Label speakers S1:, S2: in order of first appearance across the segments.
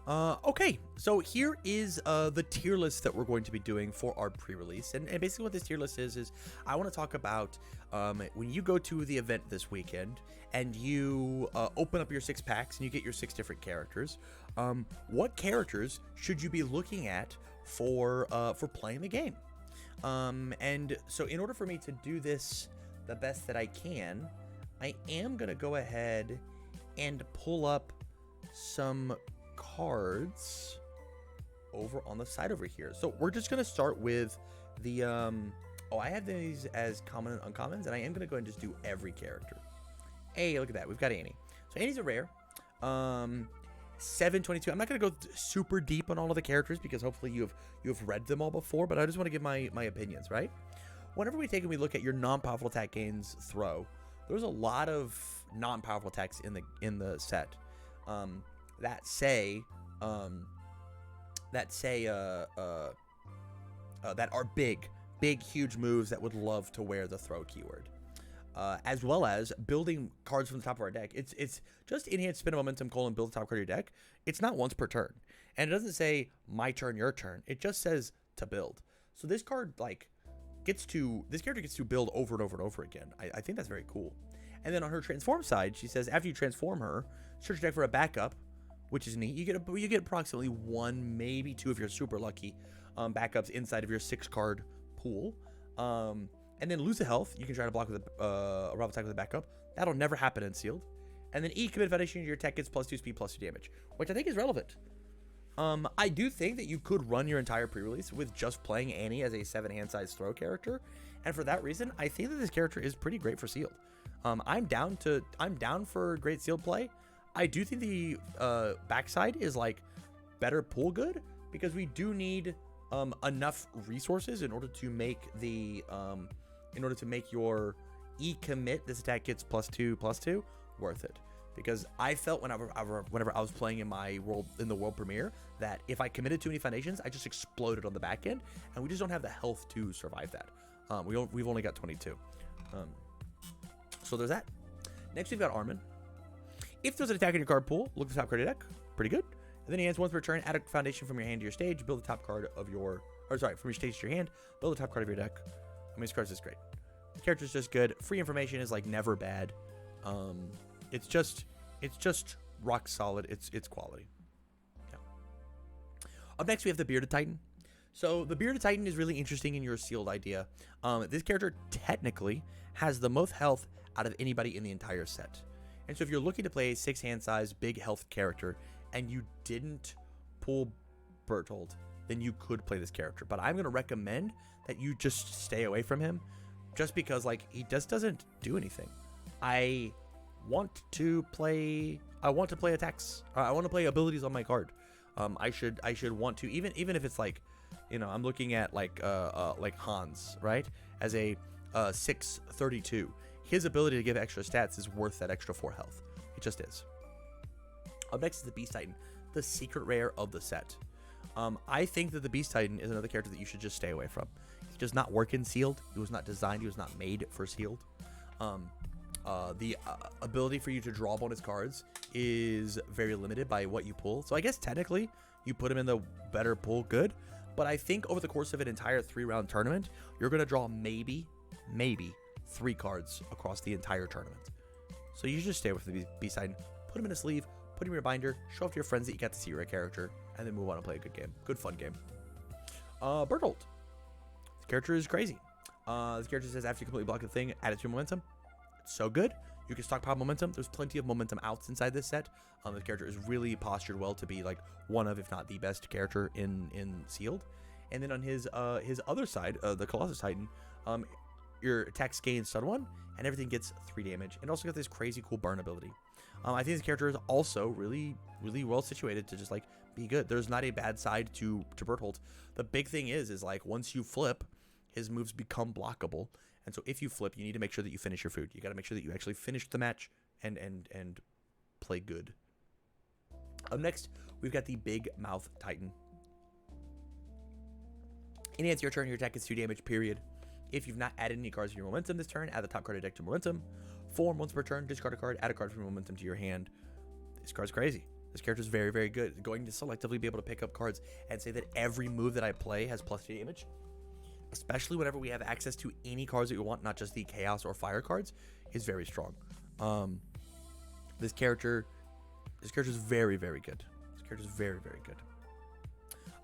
S1: Okay, so here is the tier list that we're going to be doing for our pre-release, and basically what this tier list is I want to talk about when you go to the event this weekend and you open up your 6 packs and you get your 6 different characters. What characters should you be looking at for playing the game? And so in order for me to do this the best that I can, I am gonna go ahead and pull up some cards over on the side over here. So we're just gonna start with the I have these as common and uncommons, and I am gonna go and just do every character. Hey, look at that, we've got Annie. So Annie's a rare. 722. I'm not gonna go super deep on all of the characters because hopefully you have read them all before, but I just want to give my opinions, right? Whenever we take and we look at your non-powerful attack gains throw, there's a lot of non-powerful attacks in the set. That are big, huge moves that would love to wear the throw keyword. As well as building cards from the top of our deck. It's just enhance spin of momentum, build the top card of your deck. It's not once per turn. And it doesn't say my turn, your turn. It just says to build. So this card this character gets to build over and over and over again. I think that's very cool. And then on her transform side, she says after you transform her, search your deck for a backup, which is neat. You get approximately 1, maybe 2 if you're super lucky, backups inside of your 6 card pool. And then lose a health. You can try to block with a rob attack with a backup. That'll never happen in sealed. And then commit foundation to your attack gets +2 speed, +2 damage, which I think is relevant. I do think that you could run your entire pre-release with just playing Annie as a 7 hand size throw character, and for that reason, I think that this character is pretty great for sealed. I'm down for great sealed play. I do think the backside is better pool good because we do need enough resources in order to make your commit this attack gets +2/+2 worth it. Because I felt whenever I was playing in the world premiere that if I committed too many foundations, I just exploded on the back end, and we just don't have the health to survive that. We've only got 22. So there's that. Next we've got Armin. If there's an attack in your card pool, look at the top card of your deck. Pretty good. And then he hands once per turn, add a foundation from your hand to your stage, build the top card of from your stage to your hand, build the top card of your deck. I mean, this card's just great. The character's just good. Free information is never bad. It's just rock solid. It's quality. Yeah. Up next we have the Bearded Titan. So the Bearded Titan is really interesting in your sealed idea. This character technically has the most health out of anybody in the entire set. And so if you're looking to play a 6 hand size big health character and you didn't pull Bertolt, then you could play this character. But I'm going to recommend that you just stay away from him just because he just doesn't do anything. I want to play attacks. I want to play abilities on my card. I should want to even if it's I'm looking at Hange, right? As a 632. His ability to give extra stats is worth that extra 4 health. It just is. Up next is the Beast Titan, the secret rare of the set. I think that the Beast Titan is another character that you should just stay away from. He does not work in sealed. He was not designed. He was not made for sealed. The ability for you to draw bonus cards is very limited by what you pull. So I guess technically you put him in the better pull good, but I think over the course of an entire 3-round tournament, you're going to draw maybe 3 cards across the entire tournament. So you should just stay with the Beast Titan, put him in a sleeve, put him in your binder, show off to your friends that you got to see your character, and then move on and play a good game. Good fun game. Bertolt. This character is crazy. This character says after you completely block the thing, add it to your momentum. It's so good. You can stockpile momentum. There's plenty of momentum outs inside this set. This character is really postured well to be one of, if not the best character in sealed. And then on his other side, the Colossus Titan, your attacks gain stun 1, and everything gets 3 damage. And also got this crazy cool burn ability. I think this character is also really, really well situated to just be good. There's not a bad side to Bertolt. The big thing is once you flip, his moves become blockable. And so if you flip, you need to make sure that you finish your food. You got to make sure that you actually finish the match and play good. Up next, we've got the Big Mouth Titan. Enhance your turn, your attack is 2 damage, period. If you've not added any cards to your momentum this turn, add the top card of your deck to momentum. Form once per turn, discard a card, add a card from momentum to your hand. This card's crazy. This character is very, very good. Going to selectively be able to pick up cards and say that every move that I play has +2 damage, especially whenever we have access to any cards that we want, not just the Chaos or Fire cards, is very strong. This character is very, very good. This character is very, very good.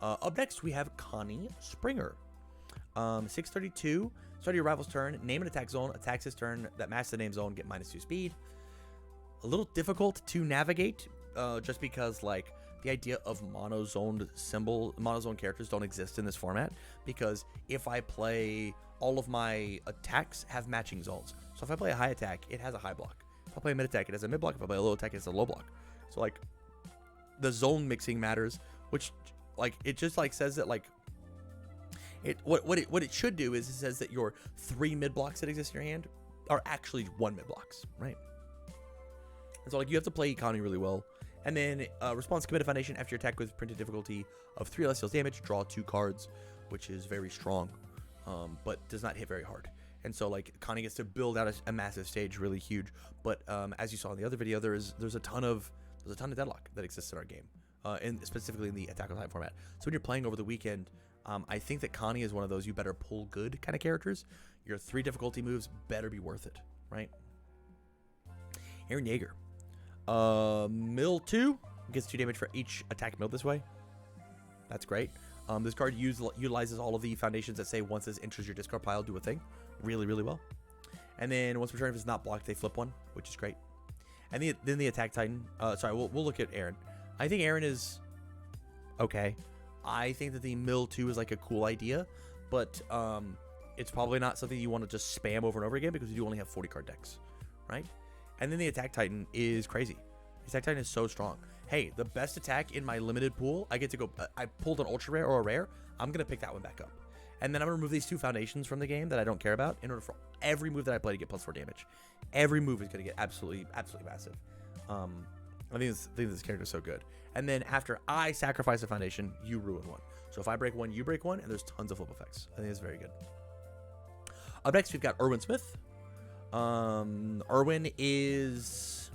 S1: Up next, we have Connie Springer. 632. Start your rival's turn. Name an attack zone. Attacks his turn. That matches the name zone. Get -2 speed. A little difficult to navigate, just because like the idea of monozone characters don't exist in this format. Because if I play, all of my attacks have matching zones. So if I play a high attack, it has a high block. If I play a mid attack, it has a mid block. If I play a low attack, it has a low block. So like the zone mixing matters, which like it just like says that like what it should do is it says that your 3 mid blocks that exist in your hand are actually 1 mid blocks, right? And so like you have to play Connie really well. And then response committed foundation after your attack with printed difficulty of 3 or less deals damage, draw 2 cards, which is very strong, but does not hit very hard. And so like Connie gets to build out a massive stage, really huge. But as you saw in the other video, there's a ton of deadlock that exists in our game, specifically in the Attack on Titan format. So when you're playing over the weekend, I think that Connie is one of those you better pull good kind of characters. Your 3 difficulty moves better be worth it, right? Eren Jaeger. Mill 2 gets 2 damage for each attack milled this way. That's great. This card utilizes all of the foundations that say once this enters your discard pile, do a thing. Really, really well. And then once per turn, if it's not blocked, they flip 1, which is great. And then the attack titan. Sorry, we'll look at Eren. I think Eren is okay. I think that the mill 2 is like a cool idea, but it's probably not something you want to just spam over and over again because you only have 40 card decks, right? And then the attack titan is crazy. The attack titan is so strong. Hey, the best attack in my limited pool, I get to go. I pulled an ultra rare or a rare. I'm gonna pick that one back up, and then I'm gonna remove these 2 foundations from the game that I don't care about in order for every move that I play to get +4 damage. Every move is gonna get absolutely massive. I think this character is so good. And then after I sacrifice a foundation, you ruin 1. So if I break 1, you break 1, and there's tons of flip effects. I think it's very good. Up next, we've got Erwin Smith. Erwin is...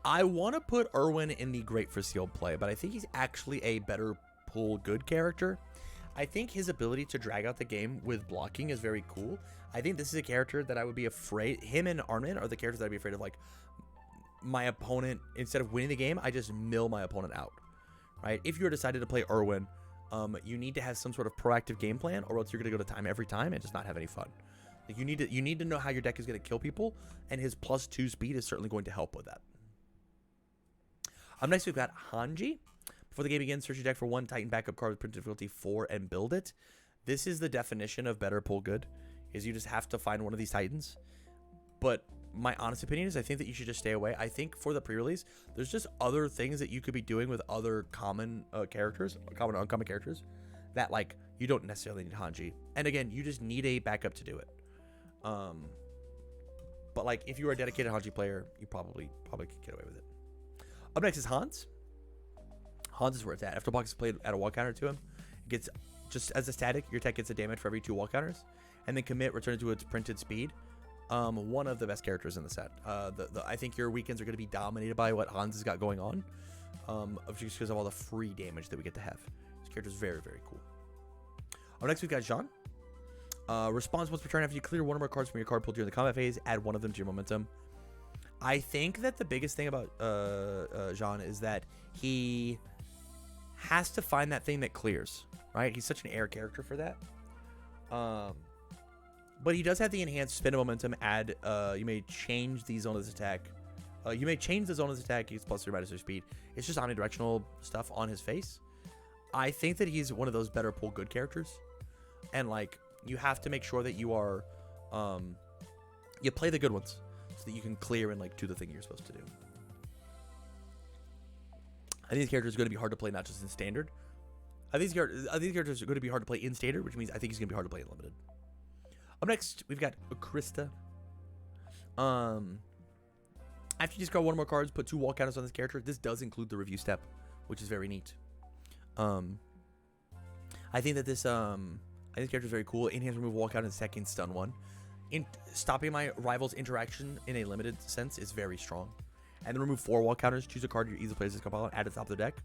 S1: I want to put Erwin in the great for sealed play, but I think he's actually a better pull good character. I think his ability to drag out the game with blocking is very cool. I think this is a character that I would be afraid... Him and Armin are the characters that I'd be afraid of, like... my opponent, instead of winning the game, I just mill my opponent out, right? If you're decided to play Erwin, you need to have some sort of proactive game plan, or else you're going to go to time every time and just not have any fun. Like you need to know how your deck is going to kill people, and his +2 speed is certainly going to help with that. Up next, we've got Hange. Before the game begins, search your deck for 1 Titan backup card with print difficulty 4 and build it. This is the definition of better pull good, is you just have to find one of these Titans. But my honest opinion is I think that you should just stay away. I think for the pre-release, there's just other things that you could be doing with other common characters, common and uncommon characters, that like you don't necessarily need Hange. And again, you just need a backup to do it. But like if you are a dedicated Hange player, you probably could get away with it. Up next is Hans. Hans is where it's at. After Box is played at a wall counter to him, it gets just as a static, your tech gets a damage for every 2 wall counters, and then commit, return it to its printed speed. One of the best characters in the set. I think your weekends are going to be dominated by what Hans has got going on, just because of all the free damage that we get to have. This character is very, very cool. Up next, we've got Jean. Response once per turn after you clear 1 or more cards from your card pool during the combat phase, add 1 of them to your momentum. I think that the biggest thing about Jean is that he has to find that thing that clears, right? He's such an air character for that. But he does have the enhanced spin of momentum. Add, you may change the zone of this attack. You may change the zone of this attack. He's +3 -3 speed. It's just omnidirectional stuff on his face. I think that he's one of those better pull good characters. And like, you have to make sure that you are, you play the good ones so that you can clear and like do the thing you're supposed to do. I think this character is going to be hard to play, not just in standard. I think these characters are going to be hard to play in standard, which means I think he's going to be hard to play in limited. Up next, we've got Krista. After you discard 1 or more cards, put 2 wall counters on this character. This does include the review step, which is very neat. I think that this character is very cool. Enhance remove wall counter and second stun 1. Stopping my rival's interaction in a limited sense is very strong. and then remove 4 wall counters, choose a card your easily plays this card and add it to the top of the deck.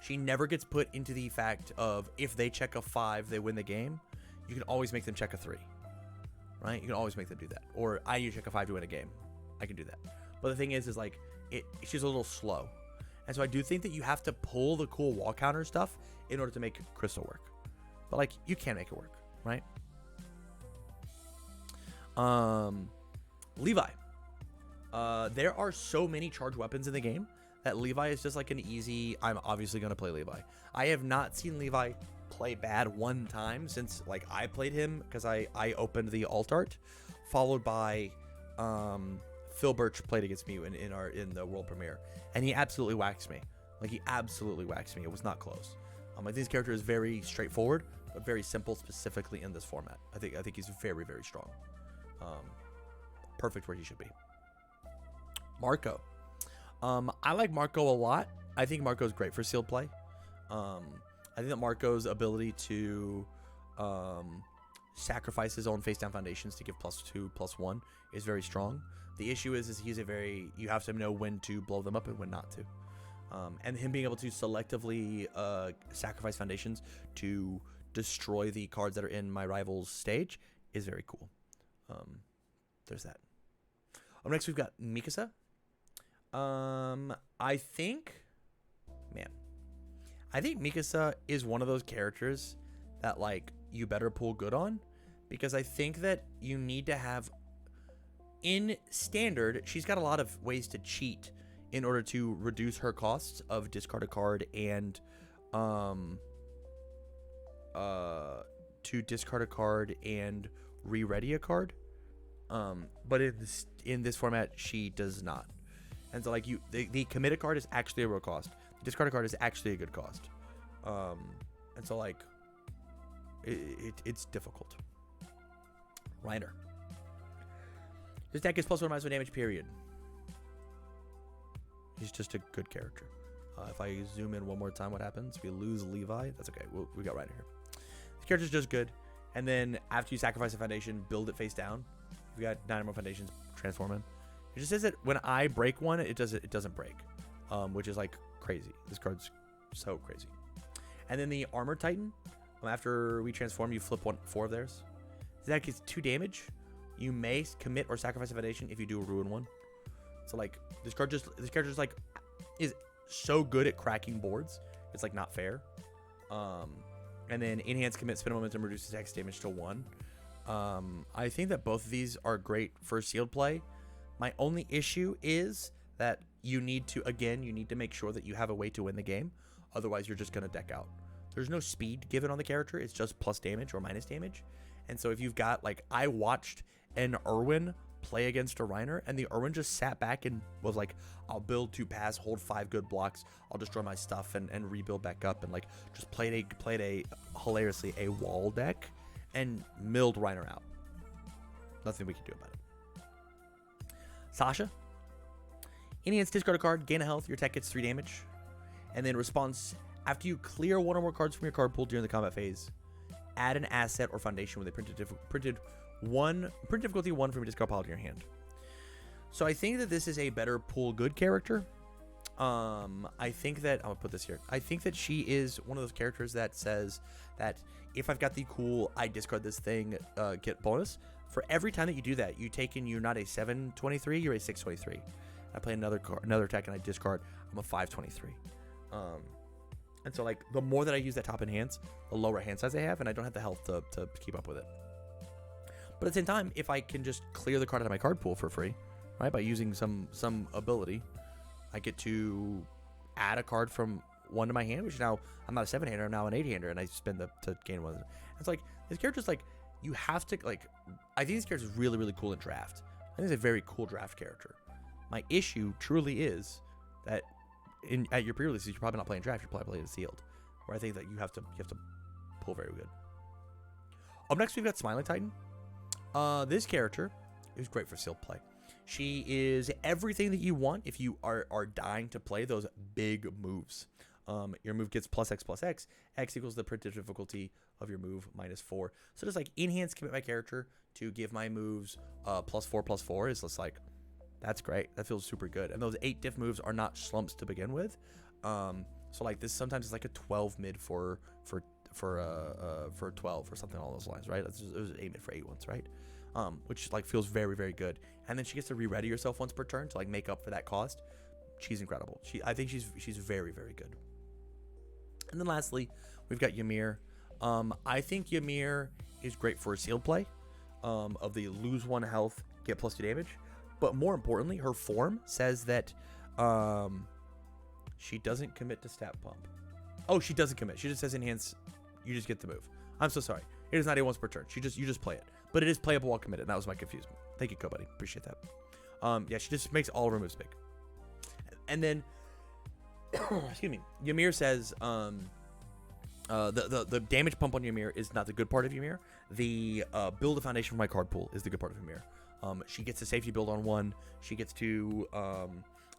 S1: She never gets put into the fact of if they check a 5, they win the game. You can always make them check a 3, right? You can always make them do that. Or I need to check a 5 to win a game. I can do that. But the thing is like, she's a little slow. And so I do think that you have to pull the cool wall counter stuff in order to make Crystal work. But like, you can make it work, right? Levi. There are so many charged weapons in the game that Levi is just like an easy, I'm obviously going to play Levi. I have not seen Levi play bad one time since like I played him, because I opened the alt art, followed by Phil Birch played against me in the world premiere, and he absolutely waxed me. Like, he absolutely waxed me. It was not close. I think this character is very straightforward, but very simple, specifically in this format. I think he's very, very strong. Perfect where he should be. Marco. I like Marco a lot. I think Marco's great for sealed play. I think that Marco's ability to sacrifice his own face down foundations to give +2, +1 is very strong. The issue is he's you have to know when to blow them up and when not to. And him being able to selectively sacrifice foundations to destroy the cards that are in my rival's stage is very cool. There's that. Next we've got Mikasa. I think Mikasa is one of those characters that like you better pull good on, because I think that you need to have, in standard, she's got a lot of ways to cheat in order to reduce her costs of discard a card and re-ready a card. But in this format, she does not. And so like the committed card is actually a real cost. The discarded card is actually a good cost. And so like it's difficult. Reiner. This deck is +1 -1 damage, period. He's just a good character. If I zoom in one more time, what happens? We lose Levi. That's okay. We got Reiner here. This character's just good. And then after you sacrifice a foundation, build it face down. You've got 9 more foundations, transform him. It just says that when I break one, it doesn't break, which is like crazy. This card's so crazy. And then the Armor Titan, after we transform, you flip 4 of theirs. That gets 2 damage. You may commit or sacrifice a foundation if you do a ruin one. So like this character just like is so good at cracking boards. It's like not fair. And then enhance commit, spin momentum, reduces X damage to 1. I think that both of these are great for sealed play. My only issue is that you need to make sure that you have a way to win the game. Otherwise, you're just going to deck out. There's no speed given on the character. It's just plus damage or minus damage. And so if you've got, like, I watched an Erwin play against a Reiner, and the Erwin just sat back and was like, I'll build 2 pass, hold 5 good blocks, I'll destroy my stuff and rebuild back up, and like just played hilariously a wall deck and milled Reiner out. Nothing we can do about it. Sasha. Enhance, discard a card, gain a health, your tech gets 3 damage. And then response, after you clear 1 or more cards from your card pool during the combat phase, add an asset or foundation with a print difficulty 1 from your discard pile to your hand. So I think that this is a better pull good character. I think that, I'm gonna put this here. I think that she is one of those characters that says that if I've got the cool, I discard this thing, get bonus. For every time that you do that, you're not a 7/23, you're a 6/23. I play another attack and I discard, I'm a 5/23. And so like the more that I use that top enhance, the lower hand size I have, and I don't have the health to keep up with it. But at the same time, if I can just clear the card out of my card pool for free, right, by using some ability, I get to add a card from 1 to my hand, which now I'm not a 7-hander, I'm now an 8-hander, and I spend to gain 1. It's like this character's like, you have to like, I think this character is really, really cool in draft. I think it's a very cool draft character. My issue truly is that at your pre-releases, you're probably not playing draft, you're probably playing sealed, where I think that you have to pull very good. Up next, we've got Smiling Titan. This character is great for sealed play. She is everything that you want if you are dying to play those big moves. Your move gets +X+X. X equals the printed difficulty of your move -4. So just like enhance commit my character to give my moves +4/+4 is just like, That's great. That feels super good. And those 8 diff moves are not slumps to begin with. So like this sometimes it's like a 12 mid for 12 or something along those lines, right? It was 8 mid for 8 once, right? Which like feels very, very good. And then she gets to re-ready herself once per turn to like make up for that cost. She's incredible. I think she's very, very good. And then lastly, we've got Ymir. I think Ymir is great for a sealed play of the lose 1 health, get +2 damage. But more importantly, her form says that she doesn't commit to stat pump. Oh, she doesn't commit. She just says enhance. You just get the move. I'm so sorry. It is not a once per turn. You just play it. But it is playable while committed. That was my confusion. Thank you, Buddy. Appreciate that. Yeah, she just makes all of her moves big. And then, excuse me, Ymir says the damage pump on Ymir is not the good part of Ymir. The build a foundation for my card pool is the good part of Ymir. She gets a safety build on 1. She gets to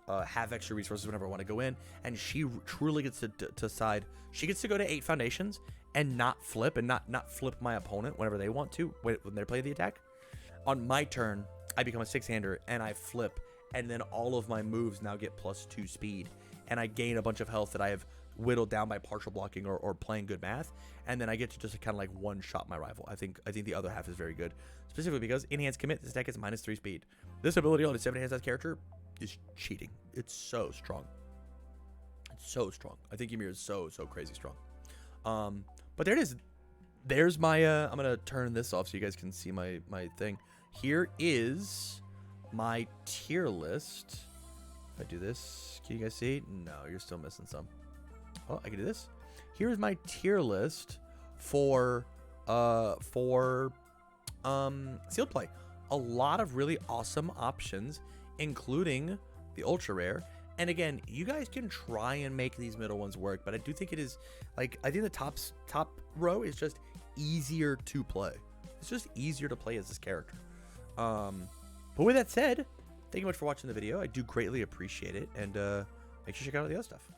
S1: have extra resources whenever I want to go in, and she truly gets to decide. She gets to go to 8 foundations and not flip, and not flip my opponent whenever they want to when they play the attack. On my turn, I become a 6-hander and I flip, and then all of my moves now get +2 speed, and I gain a bunch of health that I have whittled down by partial blocking or playing good math, and then I get to just kind of like one-shot my rival. I think the other half is very good, specifically because enhanced commit, this deck is -3 speed. This ability on a 7-hand character is cheating. It's so strong. It's so strong. I think Ymir is so crazy strong. But there it is. There's my I'm gonna turn this off so you guys can see my thing. Here is my tier list. If I do this, can you guys see? No, you're still missing some. Oh, I can do this. Here's my tier list for sealed play. A lot of really awesome options, including the ultra rare. And again, you guys can try and make these middle ones work, but I do think it is like, I think the top row is just easier to play. It's just easier to play as this character. But with that said, thank you much for watching the video. I do greatly appreciate it, and make sure you check out all the other stuff.